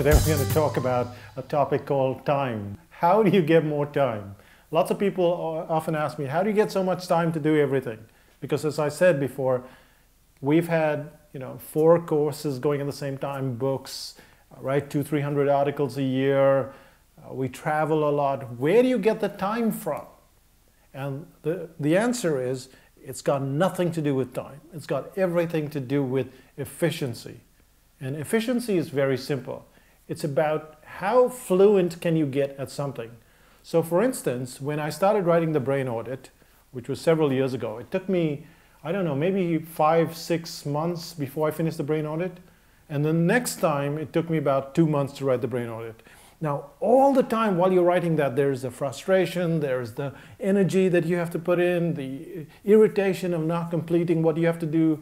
Today we're going to talk about a topic called time. How do you get more time? Lots of people often ask me, how do you get so much time to do everything? Because as I said before, we've had 4 courses going at the same time, books, write 200-300 articles a year, we travel a lot. Where do you get the time from? And the answer is, it's got nothing to do with time. It's got everything to do with efficiency. And efficiency is very simple. It's about how fluent can you get at something. So for instance, when I started writing the brain audit, which was several years ago, it took me, I don't know, maybe 5-6 months before I finished the brain audit. And the next time it took me about 2 months to write the brain audit. Now, all the time while you're writing that, there's the frustration, there's the energy that you have to put in, the irritation of not completing what you have to do.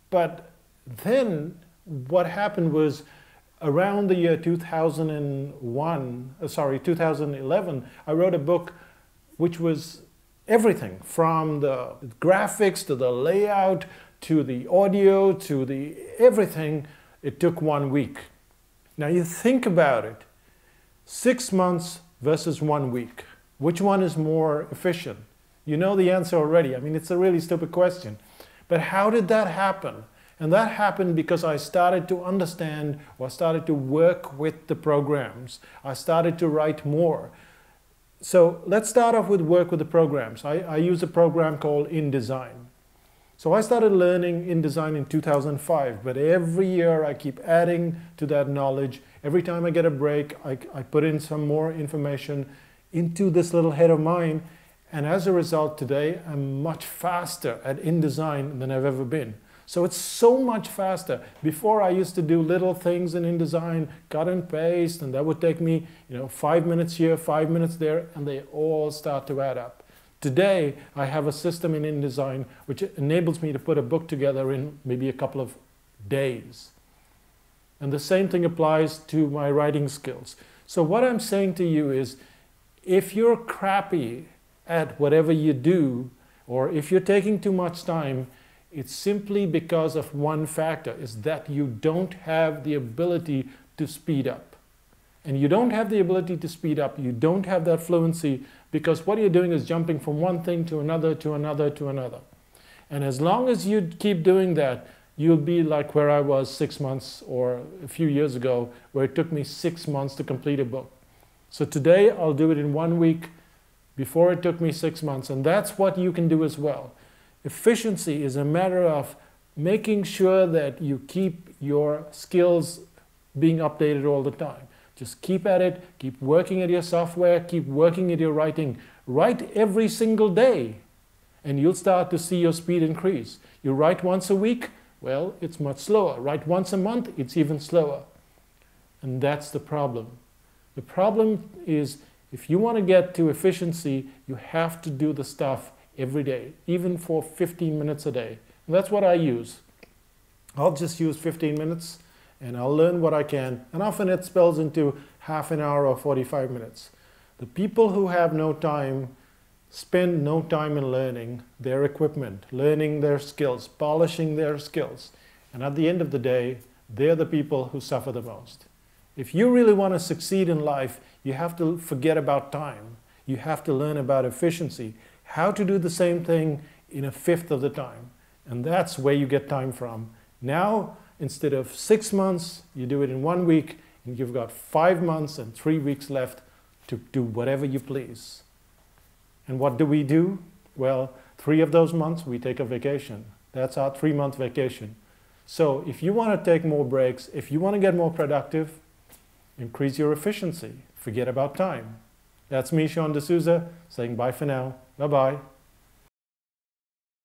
But then what happened was, around the year 2011, I wrote a book which was everything from the graphics to the layout to the audio to the everything. It took 1 week. Now you think about it, 6 months versus 1 week. Which one is more efficient? You know the answer already. I mean, it's a really stupid question. But how did that happen? And that happened because I started to understand, or started to work with the programs. I started to write more. So let's start off with work with the programs. I use a program called InDesign. So I started learning InDesign in 2005, but every year I keep adding to that knowledge. Every time I get a break, I put in some more information into this little head of mine. And as a result, today I'm much faster at InDesign than I've ever been. So it's so much faster. Before I used to do little things in InDesign, cut and paste, and that would take me 5 minutes here, 5 minutes there, and they all start to add up. Today, I have a system in InDesign which enables me to put a book together in maybe a couple of days. And the same thing applies to my writing skills. So what I'm saying to you is, if you're crappy at whatever you do, or if you're taking too much time, it's simply because of one factor, is that you don't have the ability to speed up. And you don't have the ability to speed up, you don't have that fluency, because what you're doing is jumping from one thing to another, to another, to another. And as long as you keep doing that, you'll be like where I was 6 months or a few years ago, where it took me 6 months to complete a book. So today I'll do it in 1 week. Before it took me 6 months, and that's what you can do as well. Efficiency is a matter of making sure that you keep your skills being updated all the time. Just keep at it, keep working at your software, keep working at your writing. Write every single day, and you'll start to see your speed increase. You write once a week, well, it's much slower. Write once a month, it's even slower. And that's the problem. The problem is, if you want to get to efficiency, you have to do the stuff every day, even for 15 minutes a day. And that's what I use. I'll just use 15 minutes and I'll learn what I can. And often it spills into half an hour or 45 minutes. The people who have no time spend no time in learning their equipment, learning their skills, polishing their skills. And at the end of the day, they're the people who suffer the most. If you really want to succeed in life, you have to forget about time. You have to learn about efficiency, how to do the same thing in 1/5 of the time. And that's where you get time from. Now, instead of 6 months, you do it in 1 week, and you've got 5 months and 3 weeks left to do whatever you please. And what do? Well, 3 of those months, we take a vacation. That's our 3-month vacation. So if you want to take more breaks, if you want to get more productive, increase your efficiency. Forget about time. That's me, Sean D'Souza, saying bye for now. Bye-bye.